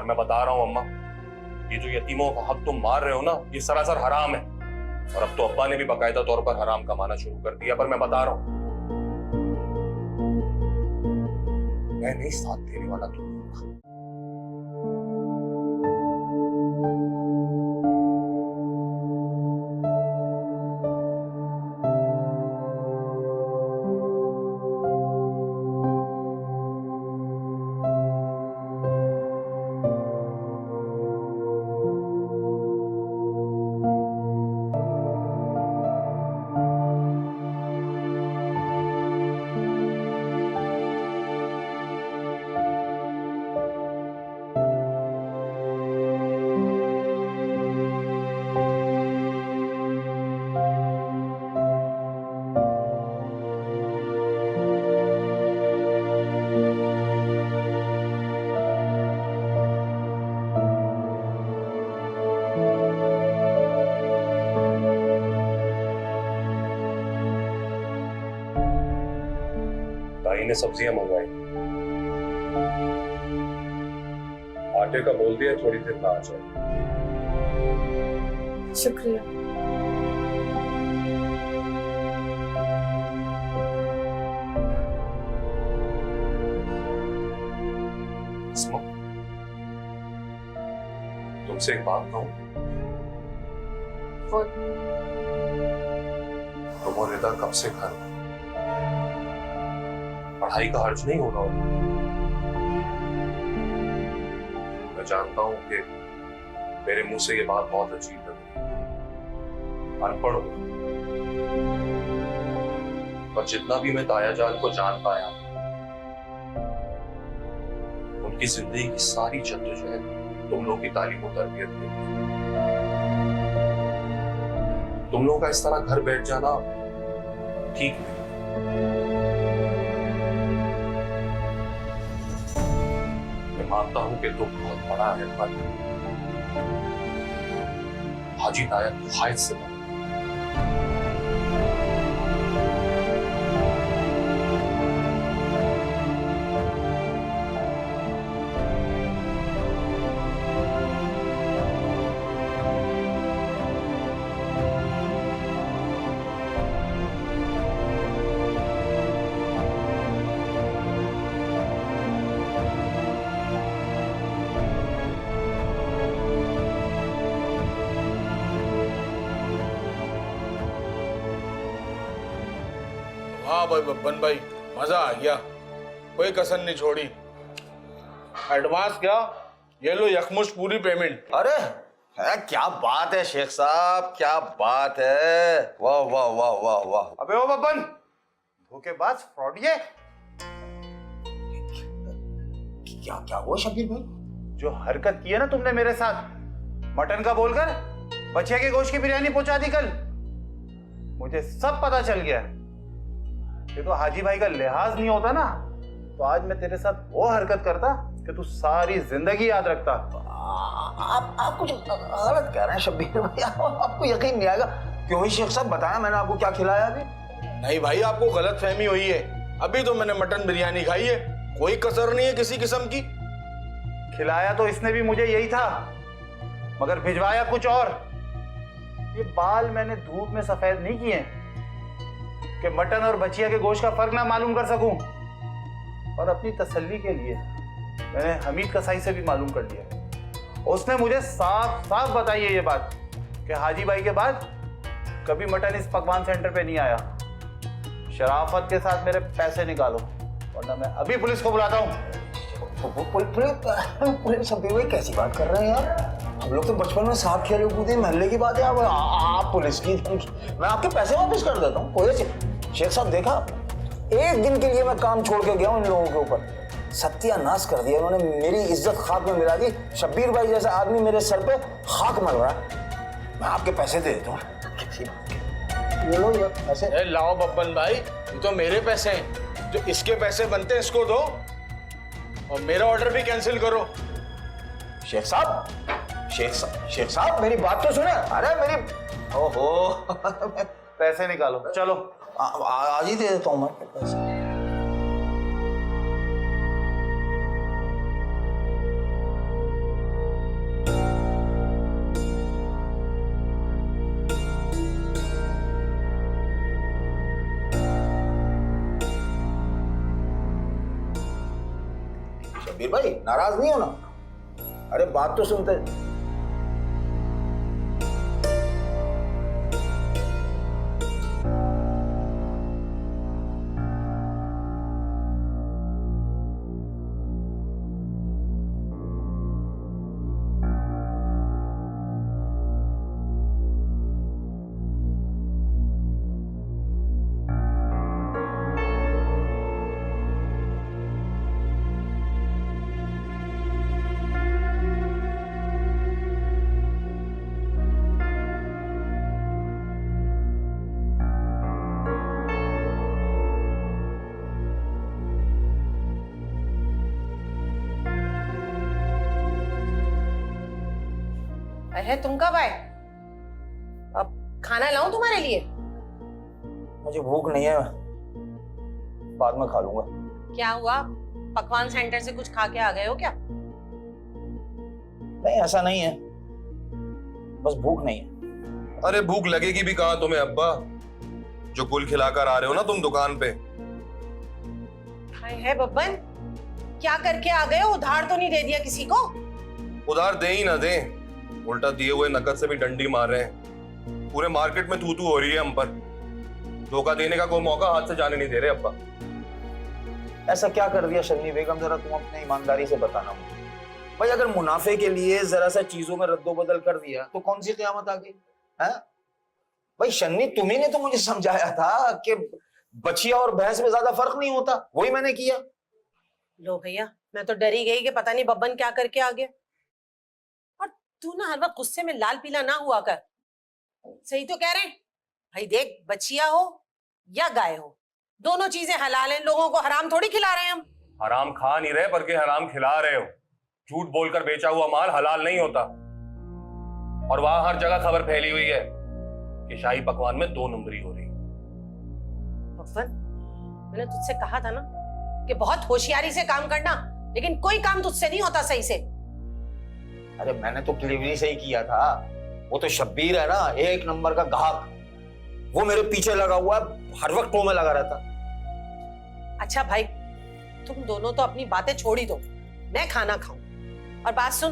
मैं बता रहा हूँ अम्मा, ये जो यतीमों का हक तुम मार रहे हो ना, ये सरासर हराम है। और अब तो अब्बा ने भी बाकायदा तौर पर हराम कमाना शुरू कर दिया। पर मैं बता रहा हूँ, मैं नहीं साथ देने वाला तुम। भाई ने सब्जियां मंगवाई, आटे का बोल दिया थोड़ी देर में आ जाए। शुक्रिया। इसमा, तुमसे एक बात कहूं? तुम और रिदा कब से घर हो? पढ़ाई का हर्ज नहीं होगा। मैं जानता हूं कि मेरे मुंह से ये बात बहुत अजीब लग रही है, अनपढ़ हूं, पर जितना भी मैं ताया जान को जान पाया, उनकी जिंदगी की सारी जद्दोजहद तुम लोगों की तालीम और तरबियत में। तुम लोगों का इस तरह घर बैठ जाना ठीक नहीं। मैं मानता हूं कि तुम बहुत बड़ा है, पर हाजी ताया ख्वाहिश से बड़ा। हाँ भाई बब्बन भाई, मजा आ गया, कोई कसर नहीं छोड़ी। एडवांस क्या, ये लो यकमुश पूरी पेमेंट। अरे है, क्या बात है शेख साहब, क्या बात है, वाह वाह वाह वाह वाह। अबे ओ बब्बन, धोखेबाज, फ्रॉडिये। क्या क्या हुआ शब्बीर भाई? जो हरकत की है ना तुमने मेरे साथ, मटन का बोलकर बच्चे के गोश्त की बिरयानी पहुंचा दी कल, मुझे सब पता चल गया। ये तो हाजी भाई का लिहाज नहीं होता ना, तो आज मैं तेरे साथ वो हरकत करता कि तू सारी जिंदगी याद रखता। आप कुछ गलत कह रहे हैं शब्बीर भाई, आपको यकीन नहीं आएगा। क्यों ही शेख साहब, बताया मैंने आपको क्या खिलाया अभी? नहीं भाई, आपको गलत फहमी हुई है, अभी तो मैंने मटन बिरयानी खाई है, कोई कसर नहीं है किसी किस्म की। खिलाया तो इसने भी मुझे यही था, मगर भिजवाया कुछ और। ये बाल मैंने धूप में सफेद नहीं किए कि मटन और बचिया के गोश्त का फर्क ना मालूम कर सकूं, और अपनी तसल्ली के लिए मैंने हमीद कसाई से भी मालूम कर लिया। उसने मुझे साफ साफ बताई है ये बात कि हाजी भाई के बाद कभी मटन इस पकवान सेंटर पे नहीं आया। शराफत के साथ मेरे पैसे निकालो, वरना मैं अभी पुलिस को बुलाता हूँ। पुलिस शब्बीर भाई कैसी बात कर रहे हैं यार, हम लोग तो बचपन में साथ खेले कूदे, महल्ले की बात है। आप पुलिस की, मैं आपके पैसे वापस कर देता हूँ। कोई शेख साहब देखा, एक दिन के लिए मैं काम छोड़ के गया हूँ इन लोगों के ऊपर, सत्यानाश कर दिया उन्होंने, मेरी इज्जत खाक में मिला दी। शब्बीर भाई जैसा आदमी मेरे सर पे खाक मल रहा है। मैं आपके पैसे दे देता हूँ, ये लो ये पैसे। लाओ बब्बन भाई, ये तो मेरे पैसे हैं, जो इसके पैसे बनते हैं इसको दो, और मेरा ऑर्डर भी कैंसिल करो। शेख साहब मेरी बात तो सुने। अरे मेरी, ओहो पैसे निकालो, चलो। आज ही दे देता हूँ मैं पैसे। शब्बीर भाई नाराज नहीं हो ना? अरे बात तो सुनते। अरे तुम कब आए? अब खाना लाऊं तुम्हारे लिए? मुझे भूख नहीं है, बाद में खा लूंगा। क्या हुआ, पकवान सेंटर से कुछ खा के आ गए हो क्या? नहीं ऐसा नहीं है, बस भूख नहीं है। अरे भूख लगेगी भी कहाँ तुम्हें अब्बा, जो गुल खिलाकर आ रहे हो ना तुम दुकान पे। हाय है बब्बन, क्या करके आ गए हो? उधार तो नहीं दे दिया किसी को? उधार दे ही ना दे, उल्टा दिए हुए नकद से भी डंडी मार रहे हैं। पूरे मार्केट में तू हो रही है हम पर। धोखा देने का कोई मौका हाथ से जाने नहीं दे रहे अब्बा। ऐसा क्या कर दिया शन्नी बेगम, जरा तुम अपने ईमानदारी से बताना मुझे। भाई अगर मुनाफे के लिए जरा सा चीजों में रद्दोबदल कर दिया तो कौन सी क़यामत आ गई है? भाई शन्नी तुम्ही ने तो मुझे समझाया था कि बछिया और भैंस में ज्यादा फर्क नहीं होता, वही मैंने किया। लो भैया, मैं तो डरी गई कि पता नहीं बब्बन क्या करके आ गया। और तू ना हर वक्त गुस्से में लाल पीला ना हुआ कर। सही तो कह रहे हैं भाई, देख बछिया हो या गाय हो, दोनों चीजें हलाल हैं। लोगों को हराम थोड़ी खिला रहे हैं हम। हराम खा नहीं रहे बल्कि हराम खिला रहे हो। झूठ बोलकर बेचा हुआ माल हलाल नहीं होता। और वहां हर जगह खबर फैली हुई है कि शाही पकवान में 2 नंबरी हो रही। बब्बन, मैंने तुझसे कहा था ना कि बहुत होशियारी से काम करना, लेकिन कोई काम तुझसे नहीं होता सही से। अरे मैंने तो डिलीवरी से ही किया था। वो तो शब्बीर है ना, 1 नंबर का ग्राहक, वो मेरे पीछे लगा हुआ है, हर वक्त टो में लगा रहता। अच्छा भाई, तुम दोनों तो अपनी बातें छोड़ ही दो, मैं खाना खाऊं। और बात सुन,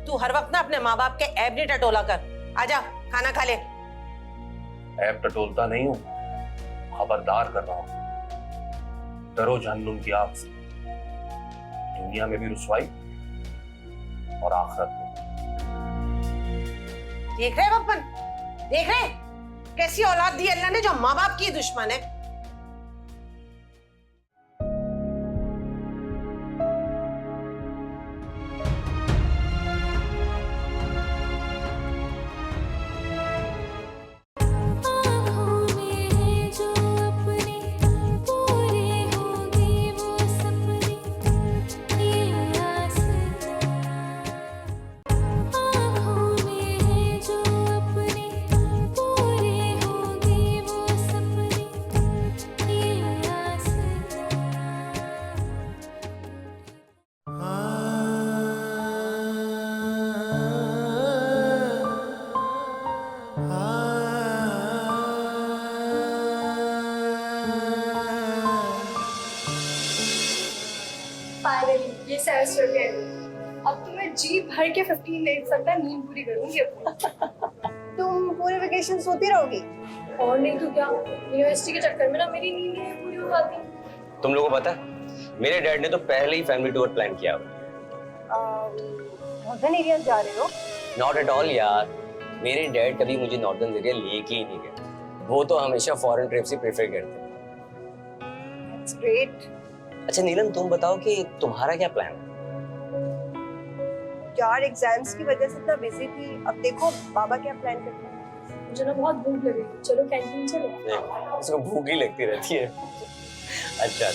तू हर वक्त ना अपने माँ बाप के ऐब नहीं टटोला कर। आजा खाना खा ले। ऐब टटोलता नहीं हूं, खबरदार कर रहा हूं। डरो जहन्नुम की आग से, दुनिया में भी रुसवाई और आखिरत में। देख रहे बब्बन, देख रहे कैसी औलाद दी अल्लाह ने जो माँ बाप की दुश्मन है। फाइनली ये सेमेस्टर के अब तो मैं जी भर के 15 डेज तक नींद पूरी करूंगी अपनी। तुम पूरे वेकेशन सोती रहोगी? और नहीं तो क्या, यूनिवर्सिटी के चक्कर में ना मेरी नींद ही नहीं पूरी हो पाती। तुम लोगों को पता है, मेरे डैड ने तो पहले ही फैमिली टूर प्लान किया हुआ। नॉर्दर्न एरिया जा रहे हो? नॉट एट ऑल यार, मेरे डैड कभी मुझे नॉर्दर्न एरिया लेके ही नहीं गए। वो तो हमेशा फॉरेन ट्रिप से प्रेफर करते हैं। That's great. अच्छा नीलम, तुम बताओ कि तुम्हारा क्या प्लान है? यार एग्जाम्स की वजह से इतना बिजी थी, अब देखो बाबा क्या प्लान करते हैं। मुझे ना बहुत भूख लगी, चलो कैंटीन चलो। नहीं, उसको भूख ही लगती रहती है। अच्छा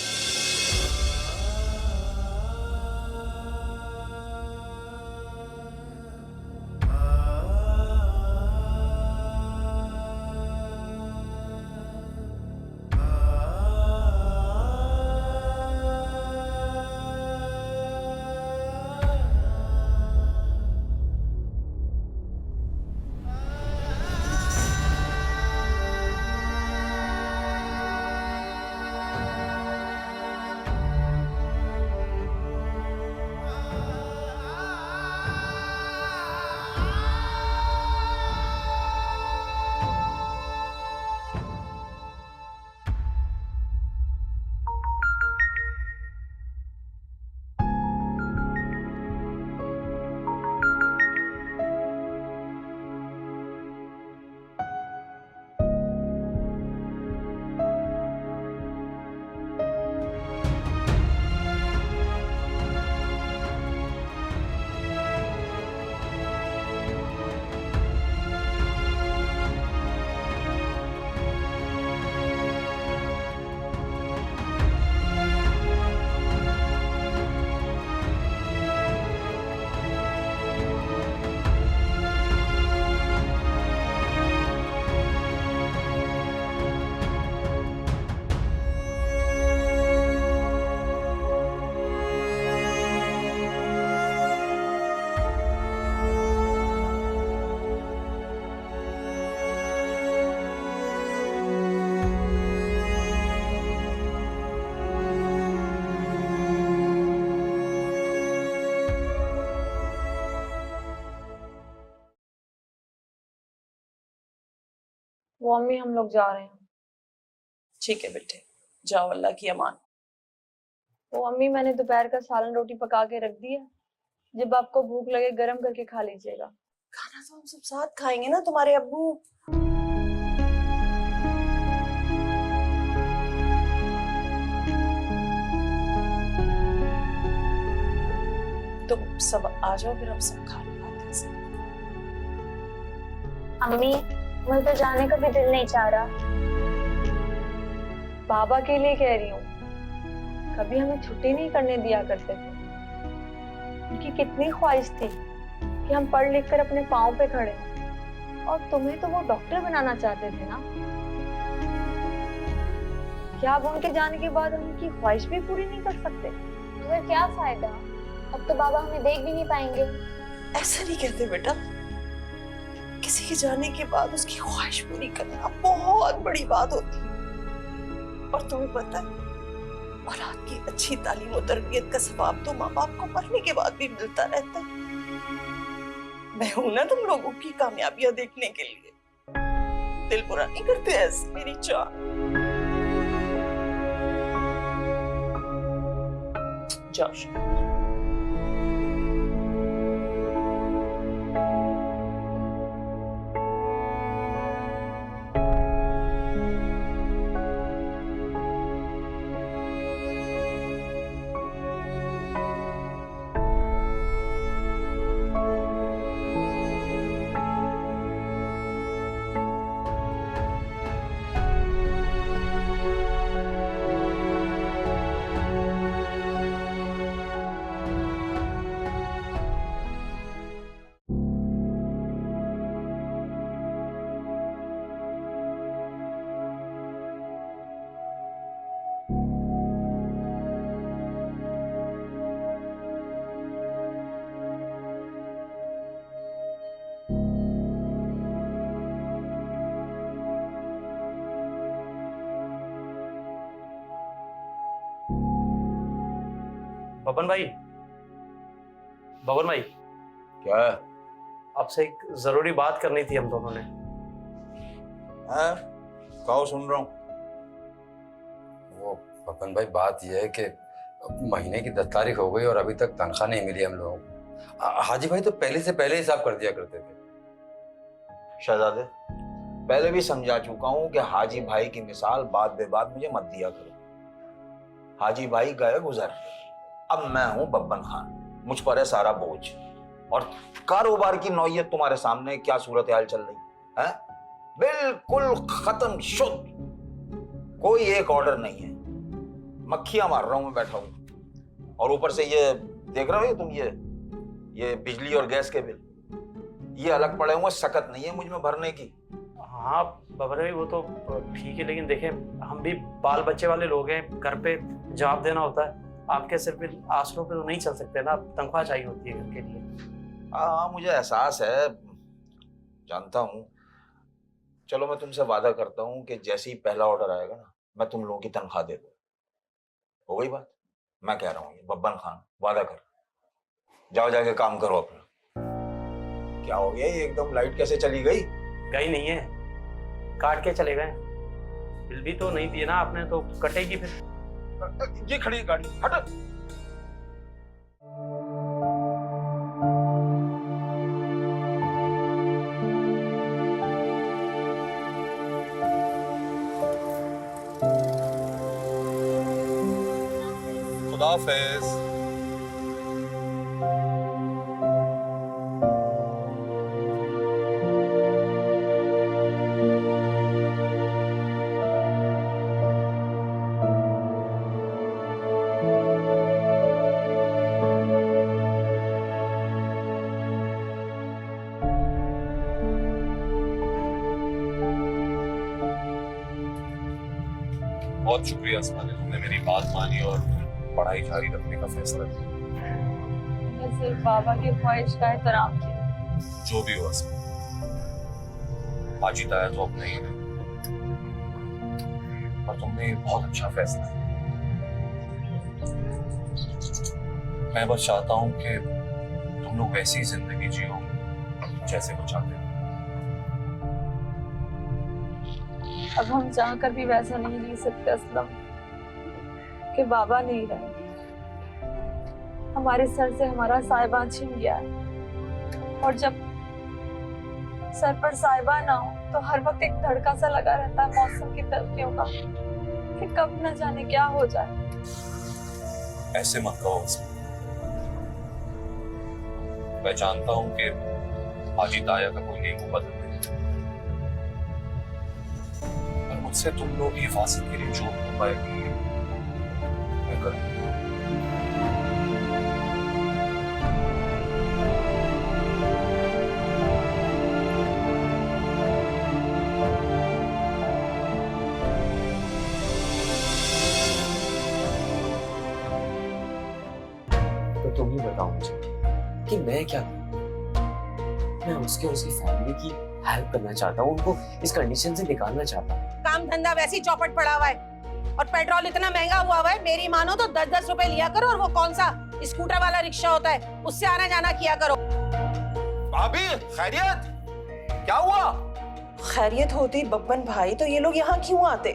वो अम्मी हम लोग जा रहे हैं। ठीक है बेटे, जाओ, अल्लाह की अमान। वो अम्मी मैंने दोपहर का सालन रोटी पका के रख दी है, जब आपको भूख लगे गरम करके खा लीजिएगा। खाना तो हम सब साथ खाएंगे ना, तुम्हारे अब्बू। तुम सब आ जाओ, फिर हम सब खा खाते हैं। अम्मी, मुझे तो जाने का भी दिल नहीं चाह रहा। बाबा के लिए कह रही हूँ, कभी हमें छुट्टी नहीं करने दिया करते थे। उनकी कितनी ख्वाहिश थी कि हम पढ़ लिख कर अपने पाँव पे खड़े हों, और तुम्हें तो वो डॉक्टर बनाना चाहते थे ना। क्या अब उनके जाने के बाद हम उनकी ख्वाहिश भी पूरी नहीं कर सकते? मगर क्या फायदा, अब तो बाबा हमें देख भी नहीं पाएंगे। ऐसा नहीं कहते बेटा, किसी के जाने के बाद उसकी ख्वाहिश पूरी करना बहुत बड़ी बात होती है। और तुम्हें पता है, औलाद की अच्छी तालीम और तरबियत का सवाब तो माँ बाप को मरने के बाद भी मिलता रहता है। मैं हूं ना तुम लोगों की कामयाबियां देखने के लिए। दिल बुरा नहीं करते ऐसे मेरी जान। जाओ शाबाश। बबन भाई, बबन भाई, क्या है? आपसे एक जरूरी बात करनी थी हम दोनों ने। हाँ, कहो, सुन रहा हूँ। वो पपन भाई, बात यह है कि अब महीने की 10 तारीख हो गई और अभी तक तनख्वाह नहीं मिली हम लोगों को। हाजी भाई तो पहले से पहले हिसाब कर दिया करते थे। शहजादे, पहले भी समझा चुका हूं कि हाजी भाई की मिसाल बात बे बात मुझे मत दिया करो। हाजी भाई गए गुजर, अब मैं हूं बब्बन खान, मुझ पर है सारा बोझ। और कारोबार की नौयत तुम्हारे सामने क्या सूरत हाल चल रही है? बिल्कुल खत्म शुद्ध, कोई एक ऑर्डर नहीं है। मक्खियां मार रहा हूं मैं बैठा हूं, और ऊपर से ये देख रहे हो तुम, ये बिजली और गैस के बिल ये अलग पड़े हुए, सकत नहीं है मुझ में भरने की। हाँ बबन भाई, वो तो ठीक है, लेकिन देखें, हम भी बाल बच्चे वाले लोग हैं, घर पे जवाब देना होता है। आपके सिर पे आसरों पे तो नहीं चल सकते ना, तनख्वाह चाहिए होती है घर के लिए। हाँ, मुझे एहसास है, जानता हूँ। चलो, मैं तुमसे वादा करता हूँ कि जैसे ही पहला ऑर्डर आएगा ना, मैं तुम लोगों की तनख्वाह दे दूँ। हो गई बात? मैं कह रहा हूँ, बब्बन खान, वादा कर। जाओ, जाके काम करो अपना। क्या हो गया, ये एकदम लाइट कैसे चली गई? गई नहीं है, काट के चले गए। बिल भी तो नहीं दिए ना आपने, तो कटेगी फिर। ये खड़ी है गाड़ी, हट। खुदाफिज। बहुत शुक्रिया अस्मा ने, तुमने मेरी बात मानी और पढ़ाई जारी रखने का फैसला किया। मैं सिर्फ बाबा की ख्वाहिश का एहतराम किया। जो भी हो अस्मा, हाजी ताया तो अब नहीं है, पर तुमने बहुत अच्छा फैसला किया। मैं बस चाहता हूँ कि तुम लोग वैसी जिंदगी जियो जैसे वो चाहते हो। अब हम चाहकर भी वैसा नहीं जी सकते असलम, कि बाबा नहीं रहे। हमारे सर से हमारा साहिबा छिन गया है, और जब सर पर साहिबा ना हो तो हर वक्त एक धड़का सा लगा रहता है मौसम की तब्दीलियों का, कि कब न जाने क्या हो जाए। ऐसे मत कहो। मैं जानता हूं कि हाजी ताया का कोई नहीं बदल नहीं, पर मुझसे तुम लोग की हिफाजत के लिए जो हो पाए मैं करूंगा। तो तुम ही बताओ मुझे कि मैं क्या करूं? मैं उसके और उसकी फैमिली की हेल्प करना चाहता हूँ, उनको इस कंडीशन से निकालना चाहता हूँ। काम धंधा वैसे ही चौपट पड़ा हुआ है, और पेट्रोल इतना महंगा हुआ है, मेरी मानो तो 10-10 रुपए लिया करो, और वो कौन सा स्कूटर वाला रिक्शा होता है उससे आना जाना किया करो। भाभी खैरियत? क्या हुआ? खैरियत होती बब्बन भाई तो ये लोग यहाँ क्यों आते?